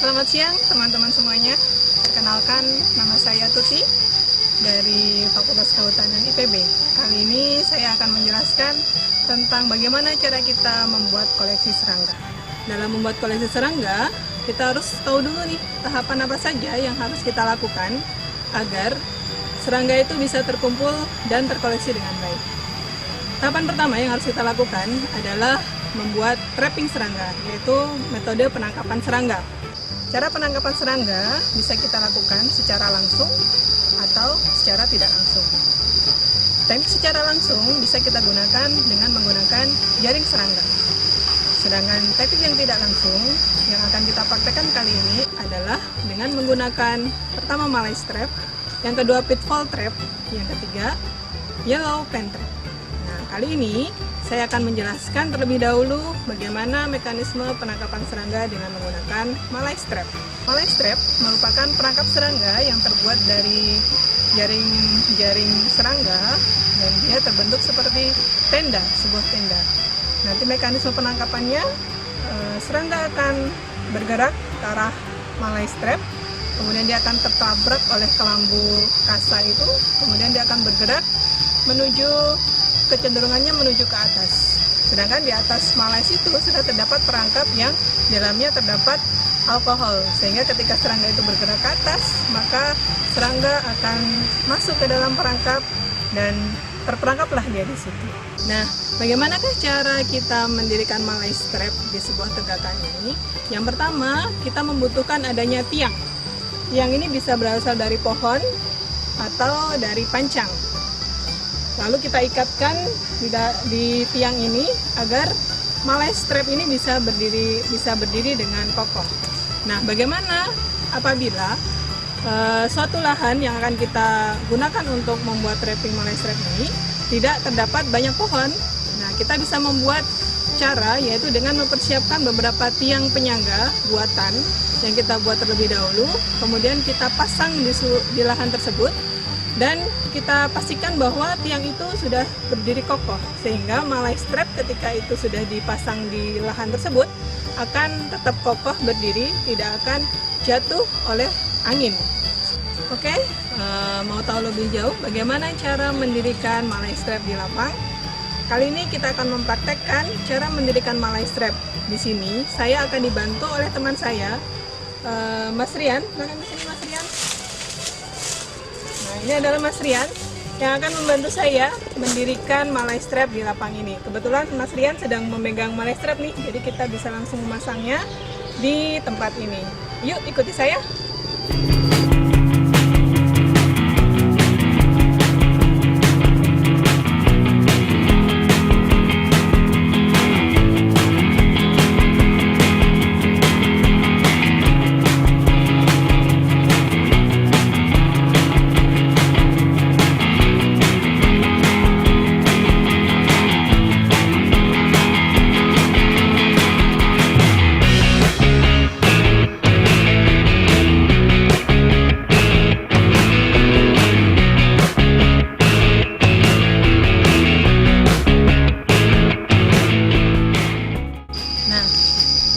Selamat siang teman-teman semuanya. Perkenalkan, nama saya Tuti dari Fakultas Kehutanan IPB. Kali ini saya akan menjelaskan tentang bagaimana cara kita membuat koleksi serangga. Dalam membuat koleksi serangga, kita harus tahu dulu nih tahapan apa saja yang harus kita lakukan agar serangga itu bisa terkumpul dan terkoleksi dengan baik. Tahapan pertama yang harus kita lakukan adalah membuat trapping serangga, yaitu metode penangkapan serangga. Cara penangkapan serangga bisa kita lakukan secara langsung atau secara tidak langsung. Teknik secara langsung bisa kita gunakan dengan menggunakan jaring serangga. Sedangkan teknik yang tidak langsung yang akan kita praktekkan kali ini adalah dengan menggunakan pertama malaise trap, yang kedua pitfall trap, yang ketiga yellow pen trap. Nah, kali ini saya akan menjelaskan terlebih dahulu bagaimana mekanisme penangkapan serangga dengan menggunakan malaise trap. Malaise trap merupakan perangkap serangga yang terbuat dari jaring serangga dan dia terbentuk seperti tenda, sebuah tenda. Nanti mekanisme penangkapannya, serangga akan bergerak ke arah malaise trap, kemudian dia akan tertabrak oleh kelambu kasa itu, kemudian dia akan bergerak kecenderungannya menuju ke atas. Sedangkan di atas malaise itu sudah terdapat perangkap yang di dalamnya terdapat alkohol, sehingga ketika serangga itu bergerak ke atas, maka serangga akan masuk ke dalam perangkap dan terperangkaplah dia di situ. Nah, bagaimanakah cara kita mendirikan malaise trap di sebuah tegakan ini? Yang pertama, kita membutuhkan adanya tiang. Tiang ini bisa berasal dari pohon atau dari pancang. Lalu kita ikatkan di tiang ini agar malaise trap ini bisa berdiri dengan kokoh. Nah, bagaimana apabila suatu lahan yang akan kita gunakan untuk membuat trapping malaise trap ini tidak terdapat banyak pohon? Nah, kita bisa membuat cara yaitu dengan mempersiapkan beberapa tiang penyangga buatan yang kita buat terlebih dahulu, kemudian kita pasang di lahan tersebut. Dan kita pastikan bahwa tiang itu sudah berdiri kokoh, sehingga malaise trap ketika itu sudah dipasang di lahan tersebut akan tetap kokoh berdiri, tidak akan jatuh oleh angin. Oke, mau tahu lebih jauh bagaimana cara mendirikan malaise trap di lapang? Kali ini kita akan mempraktekkan cara mendirikan malaise trap. Di sini saya akan dibantu oleh teman saya, Mas Rian. Silakan di sini, Mas Rian. Ini adalah Mas Rian yang akan membantu saya mendirikan malaise trap di lapang ini. Kebetulan Mas Rian sedang memegang malaise trap nih, jadi kita bisa langsung memasangnya di tempat ini. Yuk ikuti saya.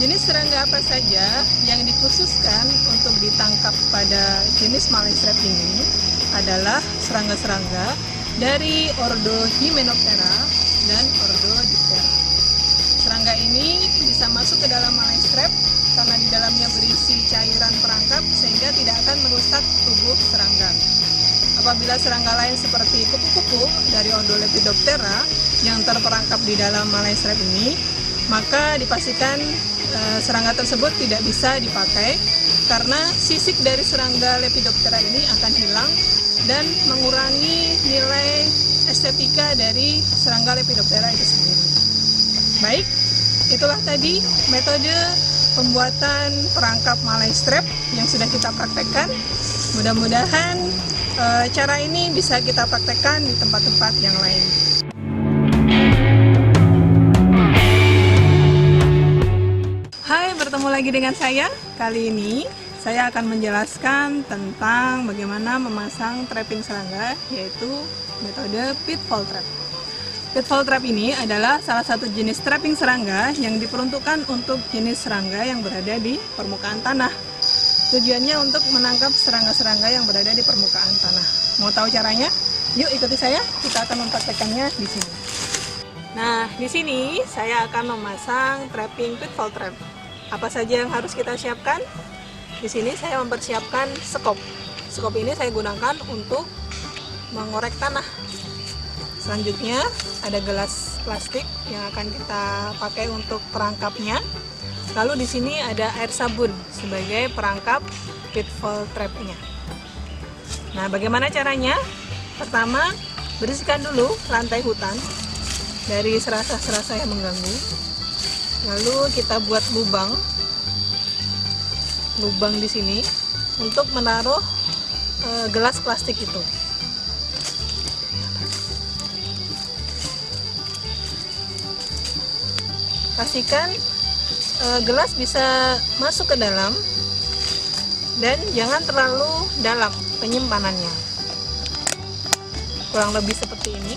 Jenis serangga apa saja yang dikhususkan untuk ditangkap pada jenis malaise trap ini adalah serangga-serangga dari ordo Hymenoptera dan ordo Diptera. Serangga ini bisa masuk ke dalam malaise trap karena di dalamnya berisi cairan perangkap sehingga tidak akan merusak tubuh serangga. Apabila serangga lain seperti kupu-kupu dari ordo Lepidoptera yang terperangkap di dalam malaise trap ini, maka dipastikan serangga tersebut tidak bisa dipakai karena sisik dari serangga Lepidoptera ini akan hilang dan mengurangi nilai estetika dari serangga Lepidoptera itu sendiri. Baik, itulah tadi metode pembuatan perangkap malaise trap yang sudah kita praktekkan. Mudah-mudahan cara ini bisa kita praktekkan di tempat-tempat yang lain. Bertemu lagi dengan saya. Kali ini saya akan menjelaskan tentang bagaimana memasang trapping serangga, yaitu metode pitfall trap. Pitfall trap ini adalah salah satu jenis trapping serangga yang diperuntukkan untuk jenis serangga yang berada di permukaan tanah. Tujuannya untuk menangkap serangga-serangga yang berada di permukaan tanah. Mau tahu caranya? Yuk ikuti saya, kita akan mempraktekannya di sini. Nah, di sini saya akan memasang trapping pitfall trap. Apa saja yang harus kita siapkan? Di sini saya mempersiapkan sekop. Sekop ini saya gunakan untuk mengorek tanah. Selanjutnya ada gelas plastik yang akan kita pakai untuk perangkapnya. Lalu di sini ada air sabun sebagai perangkap pitfall trap-nya. Nah, bagaimana caranya? Pertama, bersihkan dulu lantai hutan dari serasa-serasa yang mengganggu. Lalu kita buat lubang di sini untuk menaruh gelas plastik itu. Pastikan gelas bisa masuk ke dalam dan jangan terlalu dalam penyimpanannya. Kurang lebih seperti ini.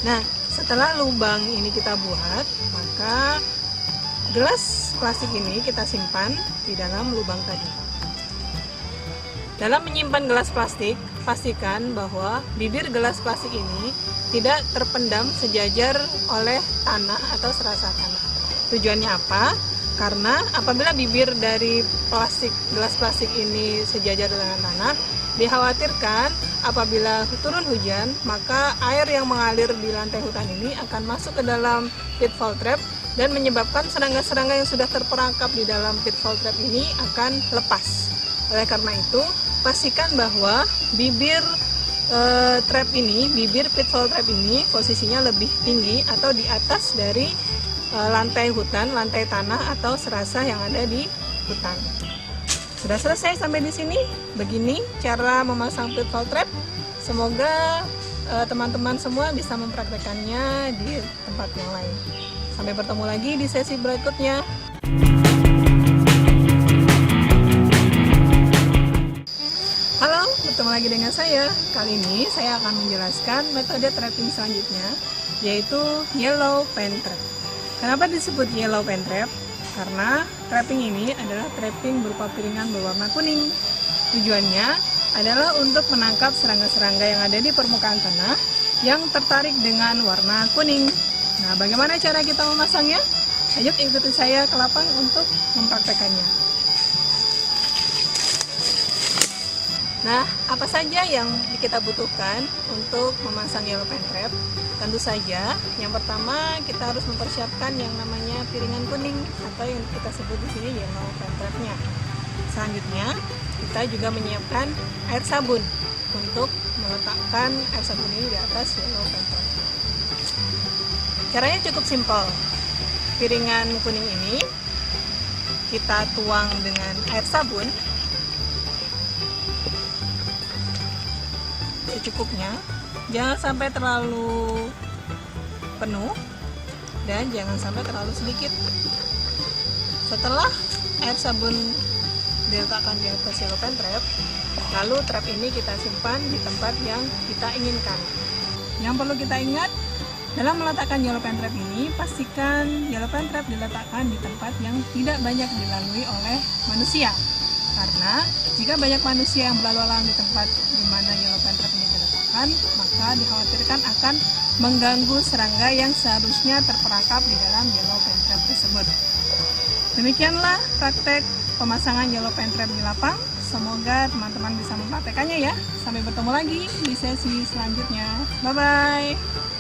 Nah, setelah lubang ini kita buat, maka gelas plastik ini kita simpan di dalam lubang tadi. Dalam menyimpan gelas plastik, pastikan bahwa bibir gelas plastik ini tidak terpendam sejajar oleh tanah atau serasa tanah. Tujuannya apa? Karena apabila bibir dari gelas plastik ini sejajar dengan tanah, dikhawatirkan apabila turun hujan, maka air yang mengalir di lantai hutan ini akan masuk ke dalam pitfall trap dan menyebabkan serangga-serangga yang sudah terperangkap di dalam pitfall trap ini akan lepas. Oleh karena itu, pastikan bahwa bibir bibir pitfall trap ini posisinya lebih tinggi atau di atas dari lantai hutan, lantai tanah atau serasa yang ada di hutan. Sudah selesai sampai di sini. Begini cara memasang pitfall trap. Semoga teman-teman semua bisa mempraktekannya di tempat yang lain. Sampai bertemu lagi di sesi berikutnya. Bertemu lagi dengan saya. Kali ini saya akan menjelaskan metode trapping selanjutnya, yaitu yellow pen trap. Kenapa disebut yellow pen trap? Karena trapping ini adalah trapping berupa piringan berwarna kuning. Tujuannya adalah untuk menangkap serangga-serangga yang ada di permukaan tanah yang tertarik dengan warna kuning. Nah, bagaimana cara kita memasangnya? Ayo ikuti saya ke lapang untuk mempraktekannya. Nah, apa saja yang kita butuhkan untuk memasang yellow pen trap? Tentu saja, yang pertama kita harus mempersiapkan yang namanya piringan kuning atau yang kita sebut di sini yellow pen trap-nya. Selanjutnya, kita juga menyiapkan air sabun untuk meletakkan air sabun ini di atas yellow pen trap. Caranya cukup simpel. Piringan kuning ini kita tuang dengan air sabun secukupnya, jangan sampai terlalu penuh dan jangan sampai terlalu sedikit. Setelah air sabun diletakkan di atas yellow pen trap, lalu trap ini kita simpan di tempat yang kita inginkan. Yang perlu kita ingat dalam meletakkan yellow pen trap ini, pastikan yellow pen trap diletakkan di tempat yang tidak banyak dilalui oleh manusia. Karena jika banyak manusia yang berlalu lalang di tempat di mana yellow pen trap ini diletakkan, maka dikhawatirkan akan mengganggu serangga yang seharusnya terperangkap di dalam yellow pen trap tersebut. Demikianlah praktek pemasangan yellow pen trap di lapang. Semoga teman-teman bisa mempraktekannya ya. Sampai bertemu lagi di sesi selanjutnya. Bye-bye.